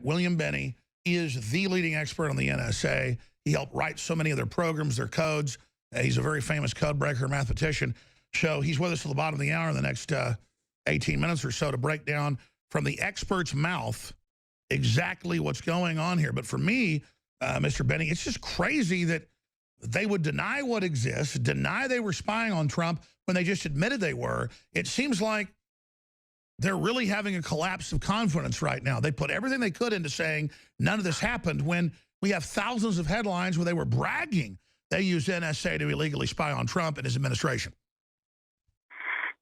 William Binney. He is the leading expert on the NSA. He helped write so many of their programs, their codes. He's a very famous code breaker, mathematician. So he's with us till the bottom of the hour in the next 18 minutes or so to break down from the expert's mouth exactly what's going on here. But for me, Mr. Binney, it's just crazy that they would deny what exists, deny they were spying on Trump when they just admitted they were. It seems like they're really having a collapse of confidence right now. They put everything they could into saying none of this happened when we have thousands of headlines where they were bragging they used NSA to illegally spy on Trump and his administration.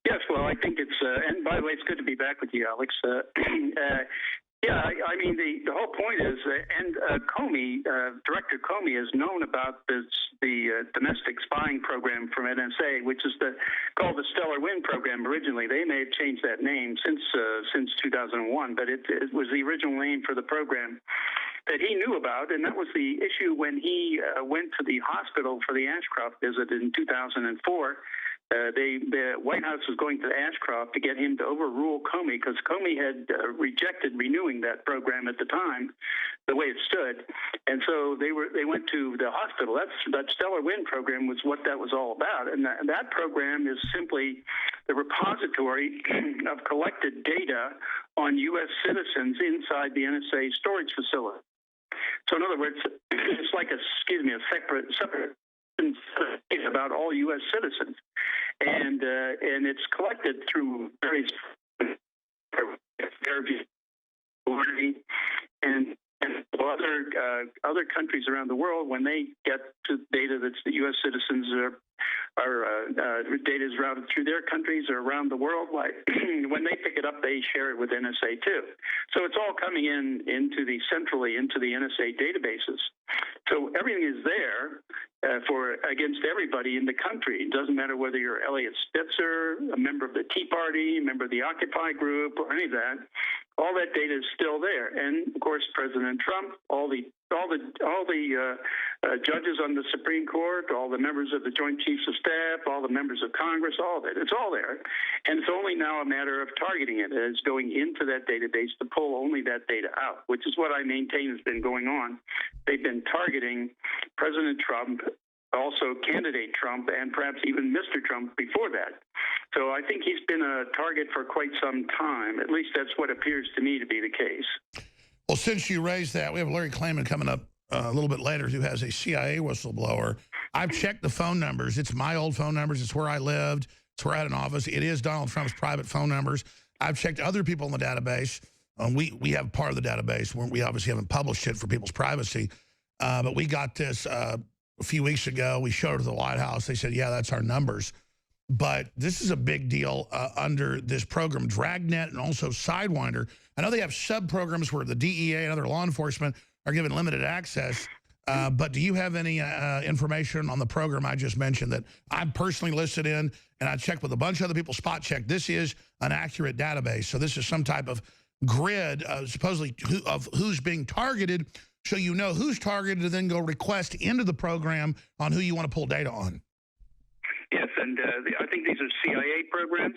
Yes, well, I think it's, and by the way, it's good to be back with you, Alex. Yeah, I mean, the whole point is, and Comey, Director Comey has known about the domestic spying program from NSA, which is called the Stellar Wind program originally. They may have changed that name since 2001, but it was the original name for the program that he knew about, and that was the issue when he went to the hospital for the Ashcroft visit in 2004. The White House was going to Ashcroft to get him to overrule Comey because Comey had rejected renewing that program at the time, the way it stood, and so they went to the hospital. That Stellar Wind program was what that was all about, and that program is simply the repository of collected data on U.S. citizens inside the NSA storage facility. So in other words, it's like a separate about all U.S. citizens, and it's collected through various and other countries around the world. When they get to data that's the U.S. citizens data is routed through their countries or around the world. Like when they pick it up, they share it with NSA too. So it's all coming centrally into the NSA databases. So everything is there against everybody in the country. It doesn't matter whether you're Elliot Spitzer, a member of the Tea Party, a member of the Occupy group, or any of that. All that data is still there, and of course, President Trump, all the judges on the Supreme Court, all the members of the Joint Chiefs of Staff, all the members of Congress, all of it. It's all there, and it's only now a matter of targeting it. It's going into that database to pull only that data out, which is what I maintain has been going on. They've been targeting President Trump, also candidate Trump, and perhaps even Mr. Trump before that. So I think he's been a target for quite some time. At least that's what appears to me to be the case. Well, since you raised that, we have Larry Klayman coming up a little bit later who has a CIA whistleblower. I've checked the phone numbers. It's my old phone numbers. It's where I lived. It's where I had an office. It is Donald Trump's private phone numbers. I've checked other people in the database. We have part of the database. We obviously haven't published it for people's privacy. But we got this a few weeks ago. We showed it to the White House. They said, yeah, that's our numbers. But this is a big deal under this program, Dragnet, and also Sidewinder. I know they have sub-programs where the DEA and other law enforcement are given limited access. But do you have any information on the program I just mentioned that I'm personally listed in, and I checked with a bunch of other people, spot checked? This is an accurate database. So this is some type of grid, supposedly, of who's being targeted, so you know who's targeted to then go request into the program on who you want to pull data on. Yes, and I think these are CIA programs.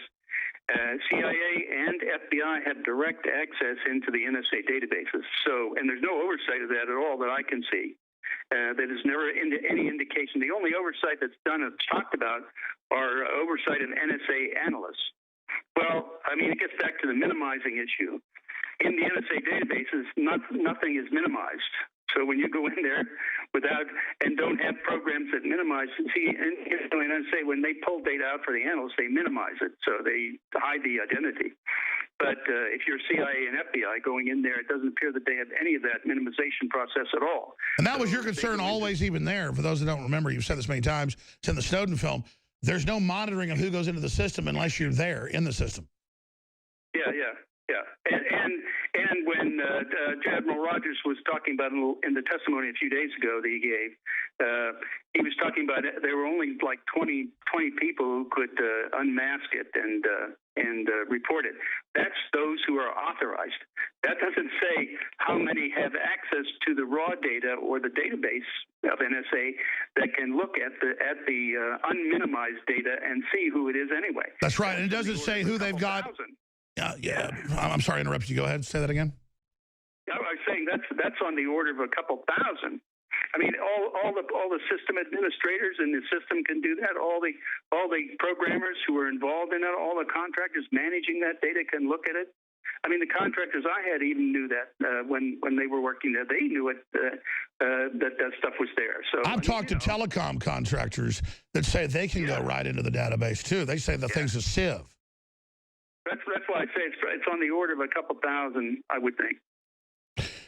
CIA and FBI have direct access into the NSA databases. So, and there's no oversight of that at all that I can see. That is never any indication. The only oversight that's done and talked about are oversight of NSA analysts. Well, I mean, it gets back to the minimizing issue. In the NSA databases, nothing is minimized. So when you go in there without and don't have programs that minimize, see, and NSA, when they pull data out for the analysts, they minimize it, so they hide the identity. But if you're CIA and FBI going in there, it doesn't appear that they have any of that minimization process at all. And that was your concern always, even there. For those that don't remember, you've said this many times, it's in the Snowden film. There's no monitoring of who goes into the system unless you're there in the system. Yeah. And when Admiral Rogers was talking about in the testimony a few days ago that he gave, he was talking about there were only like 20 people who could unmask it and report it. That's those who are authorized. That doesn't say how many have access to the raw data or the database of NSA that can look at the unminimized data and see who it is anyway. That's right, and it doesn't say who they've got. Yeah, I'm sorry to interrupt you. Go ahead and say that again. I was saying that's on the order of a couple thousand. I mean, all the system administrators in the system can do that. All the programmers who are involved in it, all the contractors managing that data can look at it. I mean, the contractors I had even knew that when they were working there, they knew it that stuff was there. So I've talked to telecom contractors that say they can go right into the database too. They say the thing's a sieve. That's why I say it's on the order of a couple thousand, I would think.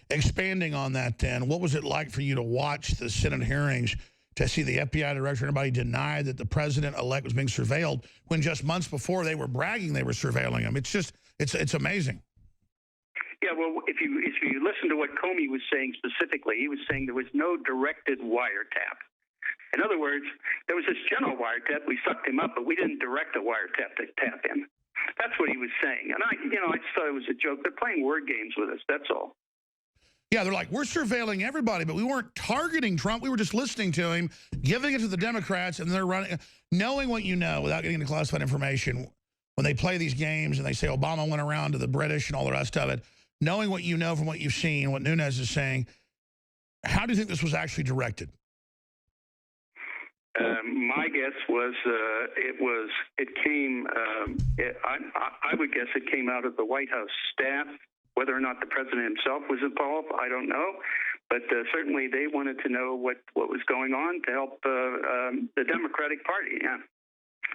Expanding on that, then, what was it like for you to watch the Senate hearings to see the FBI director and everybody deny that the president-elect was being surveilled when just months before they were bragging they were surveilling him? It's just, it's amazing. Yeah, well, if you listen to what Comey was saying specifically, he was saying there was no directed wiretap. In other words, there was this general wiretap. We sucked him up, but we didn't direct a wiretap to tap him. That's what he was saying. And I just thought it was a joke. They're playing word games with us. That's all. Yeah, they're like, we're surveilling everybody, but we weren't targeting Trump. We were just listening to him, giving it to the Democrats, and they're running, knowing what you know without getting into classified information. When they play these games and they say Obama went around to the British and all the rest of it, knowing what you know from what you've seen, what Nunes is saying, how do you think this was actually directed? My guess was I would guess it came out of the White House staff. Whether or not the president himself was involved, I don't know. But certainly they wanted to know what was going on to help the Democratic Party. Yeah,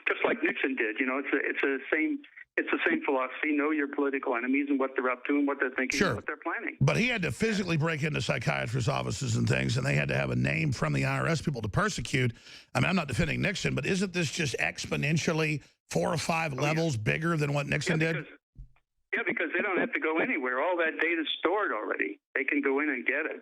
just like Nixon did. You know, it's the same philosophy. Know your political enemies and what they're up to and what they're thinking and what they're planning. But he had to physically break into psychiatrists' offices and things, and they had to have a name from the IRS people to persecute. I mean, I'm not defending Nixon, but isn't this just exponentially 4 or 5 levels bigger than what Nixon did? Yeah, because they don't have to go anywhere. All that data's stored already. They can go in and get it.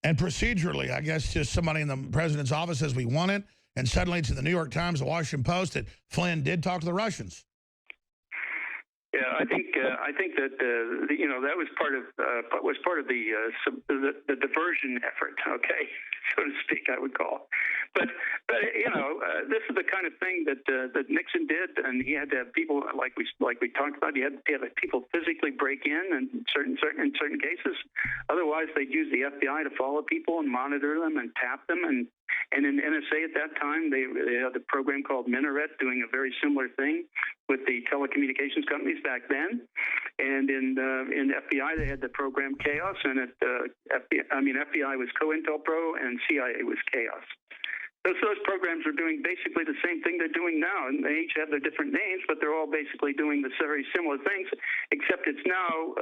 And procedurally, I guess just somebody in the president's office says we want it, and suddenly it's in the New York Times, the Washington Post, that Flynn did talk to the Russians. Yeah, I think that that was part of the diversion effort. Okay, so to speak, I would call. But this is the kind of thing that Nixon did, and he had to have people like we talked about. He had to have people physically break in certain cases. Otherwise, they'd use the FBI to follow people and monitor them and tap them. And in NSA at that time, they had a program called Minaret doing a very similar thing with the telecommunications companies back then. And in FBI, they had the program Chaos, and FBI was COINTELPRO and CIA was Chaos. Those programs are doing basically the same thing they're doing now, and they each have their different names, but they're all basically doing the very similar things, except it's now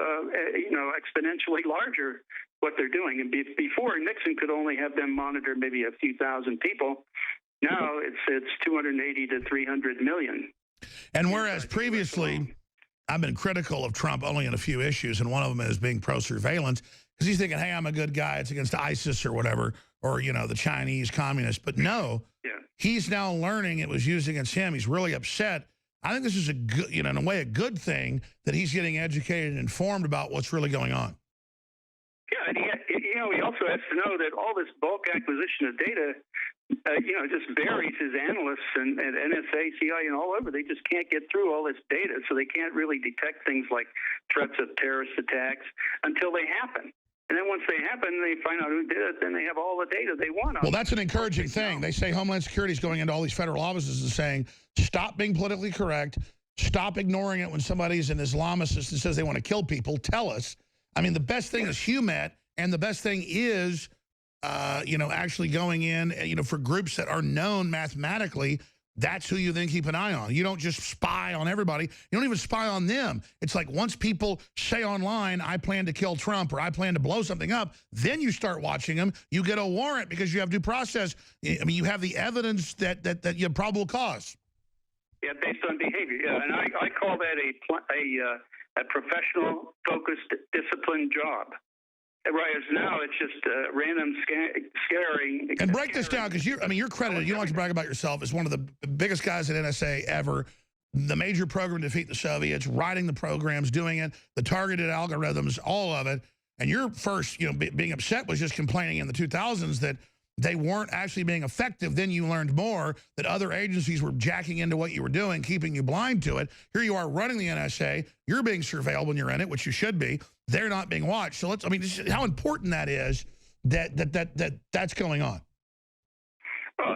exponentially larger what they're doing. And before, Nixon could only have them monitor maybe a few thousand people. Now it's 280 to 300 million. And whereas previously I've been critical of Trump only in a few issues, and one of them is being pro-surveillance, because he's thinking, hey, I'm a good guy, it's against ISIS or whatever, or, the Chinese communists. But no, he's now learning it was used against him. He's really upset. I think this is a good, in a way, a good thing that he's getting educated and informed about what's really going on. Yeah, and he also has to know that all this bulk acquisition of data, just buries his analysts and NSA, CIA, and all over. They just can't get through all this data, so they can't really detect things like threats of terrorist attacks until they happen. And then once they happen, they find out who did it, then they have all the data they want. Well, that's an encouraging thing. They say Homeland Security is going into all these federal offices and saying, stop being politically correct, stop ignoring it when somebody's an Islamist and says they want to kill people. Tell us. I mean, the best thing is HUMET, and the best thing is, actually going in, for groups that are known mathematically. That's who you then keep an eye on. You don't just spy on everybody. You don't even spy on them. It's like once people say online, I plan to kill Trump or I plan to blow something up, then you start watching them. You get a warrant because you have due process. I mean, you have the evidence that you have probable cause. Yeah, based on behavior. Yeah, and I call that a professional, focused, disciplined job. Whereas now it's just random scaring. And break this down, because you're credited. You don't like to brag about yourself as one of the biggest guys at NSA ever. The major program to defeat the Soviets, writing the programs, doing it, the targeted algorithms, all of it. And your first, being upset was just complaining in the 2000s that they weren't actually being effective. Then you learned more that other agencies were jacking into what you were doing, keeping you blind to it. Here you are running the NSA. You're being surveilled when you're in it, which you should be. They're not being watched. So I mean, how important that is that's going on.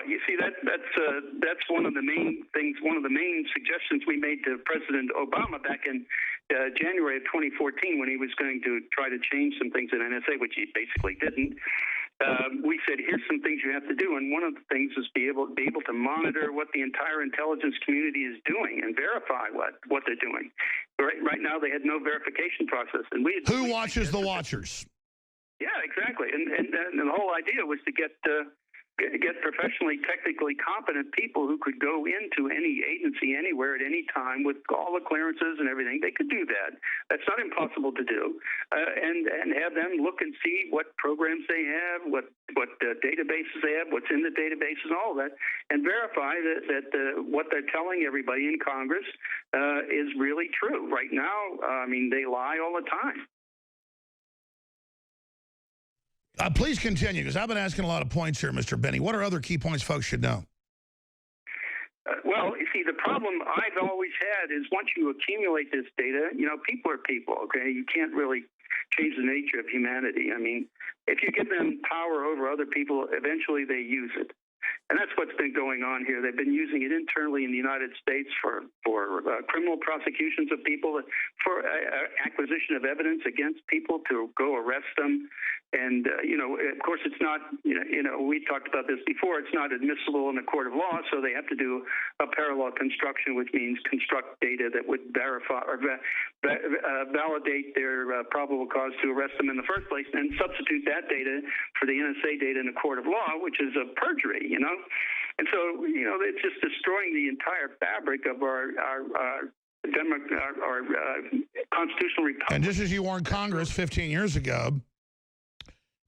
You see, that's one of the main things, one of the main suggestions we made to President Obama back in January of 2014 when he was going to try to change some things in NSA, which he basically didn't. We said, here's some things you have to do, and one of the things is be able to monitor what the entire intelligence community is doing and verify what they're doing. Right now, they had no verification process, and who watches the watchers? Yeah, exactly, and the whole idea was to get professionally, technically competent people who could go into any agency anywhere at any time with all the clearances and everything. They could do that. That's not impossible to do, and have them look and see what programs they have, what databases they have, what's in the databases, and all that, and verify that what they're telling everybody in Congress is really true. Right now, I mean, they lie all the time. Please continue, because I've been asking a lot of points here, Mr. Binney. What are other key points folks should know? Well, you see, the problem I've always had is once you accumulate this data, you know, people are people, okay? You can't really change the nature of humanity. I mean, if you give them power over other people, eventually they use it. And that's what's been going on here. They've been using it internally in the United States for criminal prosecutions of people, for acquisition of evidence against people to go arrest them. And, you know, of course, it's not, you know, we talked about this before, it's not admissible in a court of law, so they have to do a parallel construction, which means construct data that would verify or validate their probable cause to arrest them in the first place, and substitute that data for the NSA data in a court of law, which is a perjury, you know. And so, you know, it's just destroying the entire fabric of our constitutional republic. And just as you warned Congress 15 years ago,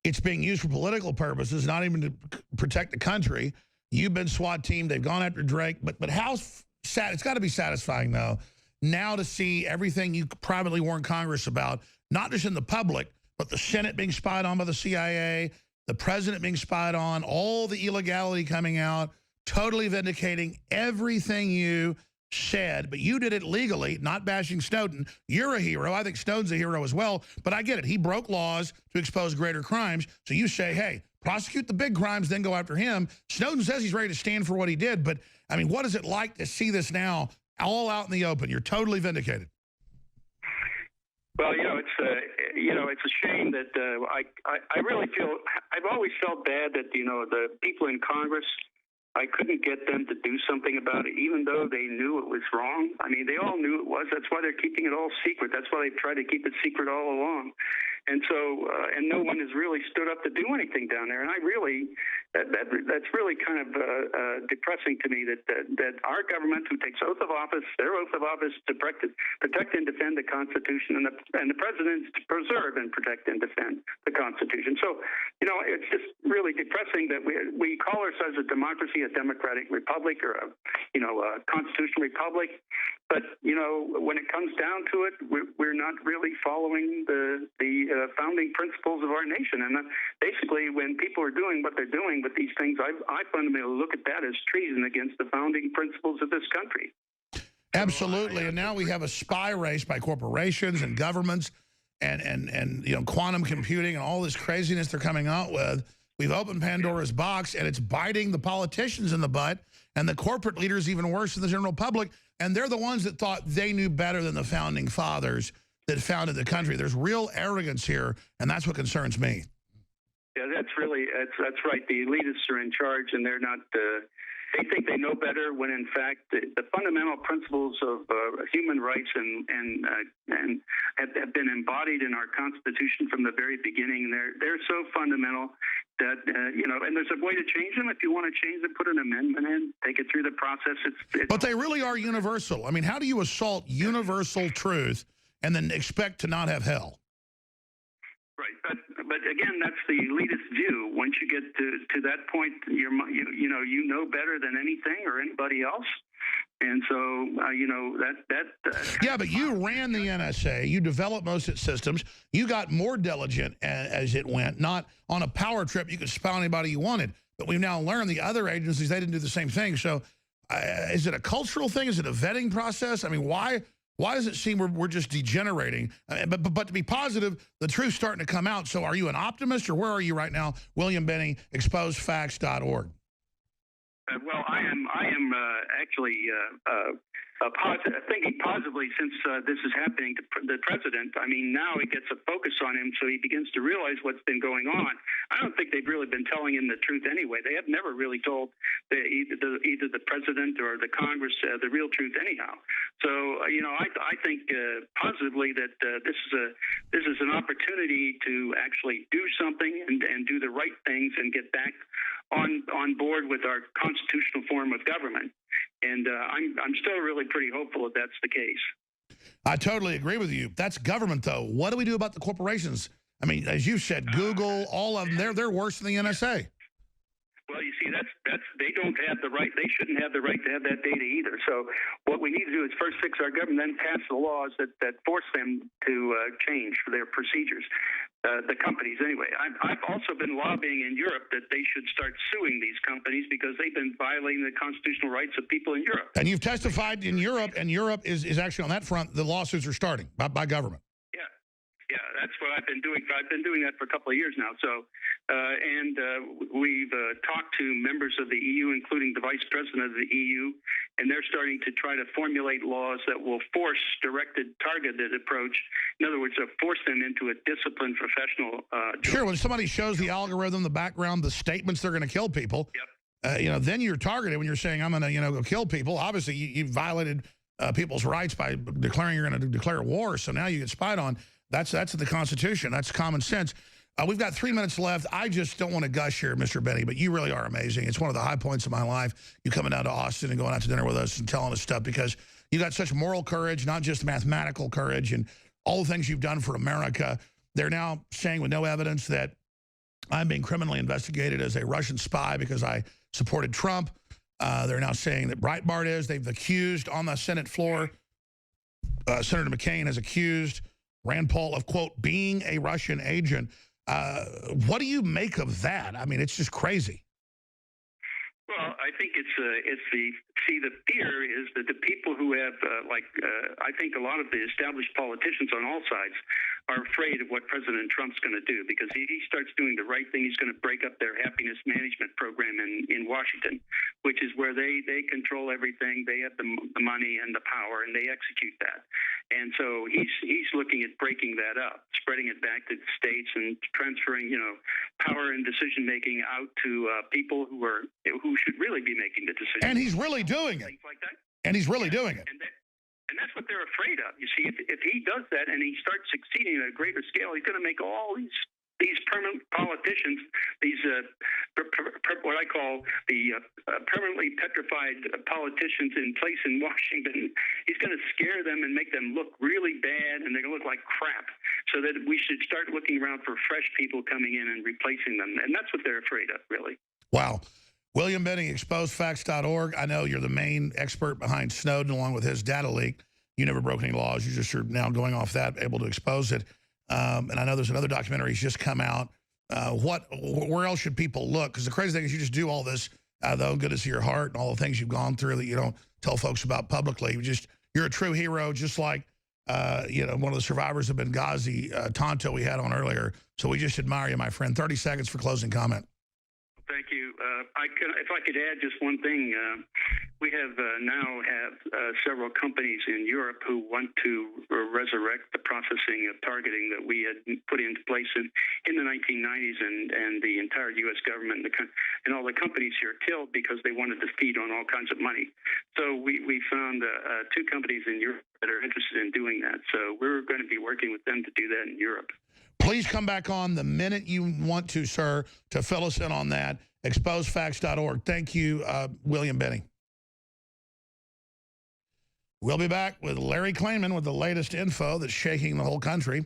it's being used for political purposes, not even to protect the country. You've been SWAT team. They've gone after Drake. But how sad, it's got to be satisfying, though, now to see everything you privately warned Congress about, not just in the public, but the Senate being spied on by the CIA, the president being spied on, all the illegality coming out, totally vindicating everything you said, but you did it legally, not bashing Snowden. You're a hero. I think Snowden's a hero as well, but I get it. He broke laws to expose greater crimes. So you say, hey, prosecute the big crimes, then go after him. Snowden says he's ready to stand for what he did, but I mean, what is it like to see this now all out in the open? You're totally vindicated. Well, it's a shame that I really feel, I've always felt bad that, you know, the people in Congress, I couldn't get them to do something about it, even though they knew it was wrong. I mean, they all knew it was. That's why they're keeping it all secret. That's why they've tried to keep it secret all along. And so, and no one has really stood up to do anything down there. And I really, that's really kind of depressing to me that our government, who takes oath of office, their oath of office to protect and defend the Constitution, and the president to preserve and protect and defend the Constitution. So, you know, it's just really depressing that we call ourselves a democracy, a democratic republic, or a constitutional republic. But, you know, when it comes down to it, we're not really following the founding principles of our nation. And basically, when people are doing what they're doing with these things, I fundamentally look at that as treason against the founding principles of this country. Absolutely. And now we have a spy race by corporations and governments and you know, quantum computing and all this craziness they're coming out with. We've opened Pandora's box, and it's biting the politicians in the butt, and the corporate leaders even worse than the general public. And they're the ones that thought they knew better than the founding fathers that founded the country. There's real arrogance here, and that's what concerns me. Yeah, that's right. The elitists are in charge, and they're not. They think they know better when, in fact, the fundamental principles of human rights and have been embodied in our Constitution from the very beginning. They're so fundamental that you know, and there's a way to change them. If you want to change them, put an amendment in, take it through the process. But they really are universal. I mean, how do you assault universal truth and then expect to not have hell? Right, but again, that's the elitist view. Once you get to that point, you know better than anything or anybody else. And so, yeah, but you ran the NSA. You developed most of its systems. You got more diligent as it went. Not on a power trip, you could spy on anybody you wanted. But we've now learned the other agencies, they didn't do the same thing. So is it a cultural thing? Is it a vetting process? I mean, why does it seem we're just degenerating? But to be positive, the truth's starting to come out. So are you an optimist, or where are you right now? William Binney, exposefacts.org. Well, I am actually thinking positively since this is happening to the president. I mean, now it gets a focus on him, so he begins to realize what's been going on. I don't think they've really been telling him the truth anyway. They have never really told either the president or the Congress the real truth anyhow. So, I think positively that this is an opportunity to actually do something and do the right things and get back on board with our constitutional form of government. And I'm still really pretty hopeful that that's the case. I totally agree with you. That's government, though. What do we do about the corporations? I mean, as you said, Google, all of them, they're worse than the NSA. Well, you see, that's they don't have the right. They shouldn't have the right to have that data either. So what we need to do is first fix our government, then pass the laws that force them to change their procedures. The companies, anyway. I've also been lobbying in Europe that they should start suing these companies because they've been violating the constitutional rights of people in Europe. And you've testified in Europe, and Europe is actually on that front. The lawsuits are starting by government. Yeah, that's what I've been doing. I've been doing that for a couple of years now. So, we've talked to members of the EU, including the vice president of the EU, and they're starting to try to formulate laws that will force directed, targeted approach. In other words, force them into a disciplined professional. Sure, when somebody shows the algorithm, the background, the statements they're going to kill people, yep. Then you're targeted when you're saying, I'm going to, go kill people. Obviously, you violated people's rights by declaring you're going to declare war, so now you get spied on. That's the Constitution. That's common sense. We've got 3 minutes left. I just don't want to gush here, Mr. Binney, but you really are amazing. It's one of the high points of my life. You coming down to Austin and going out to dinner with us and telling us stuff because you got such moral courage, not just mathematical courage, and all the things you've done for America. They're now saying with no evidence that I'm being criminally investigated as a Russian spy because I supported Trump. They're now saying that Breitbart is. They've accused on the Senate floor. Senator McCain has accused Rand Paul of, quote, being a Russian agent. What do you make of that? I mean, it's just crazy. Well, I think it's the fear is that the people who have, I think a lot of the established politicians on all sides are afraid of what President Trump's going to do because he starts doing the right thing. He's going to break up their happiness management program in Washington, which is where they control everything. They have the money and the power, and they execute that. And so he's looking at breaking that up, spreading it back to the states and transferring, power and decision making out to people who should really be making the decisions. And he's really doing it. Things like that. And he's really doing it. And that's what they're afraid of. You see, if he does that and he starts succeeding at a greater scale, he's going to make all these permanent politicians, these what I call the permanently petrified politicians in place in Washington. He's going to scare them and make them look really bad, and they're going to look like crap. So that we should start looking around for fresh people coming in and replacing them, and that's what they're afraid of, really. Wow. William Binney, exposefacts.org. I know you're the main expert behind Snowden, along with his data leak. You never broke any laws. You just are now going off that, able to expose it. And I know there's another documentary that's just come out. Where else should people look? Because the crazy thing is you just do all this, though, goodness of your heart and all the things you've gone through that you don't tell folks about publicly. You're a true hero, just like, one of the survivors of Benghazi, Tonto, we had on earlier. So we just admire you, my friend. 30 seconds for closing comment. Thank you. If I could add just one thing, we now have several companies in Europe who want to resurrect the processing of targeting that we had put into place in the 1990s, and the entire U.S. government and all the companies here killed because they wanted to feed on all kinds of money. So we found two companies in Europe that are interested in doing that. So we're going to be working with them to do that in Europe. Please come back on the minute you want to, sir, to fill us in on that. Exposefacts.org. Thank you, William Binney. We'll be back with Larry Klayman with the latest info that's shaking the whole country.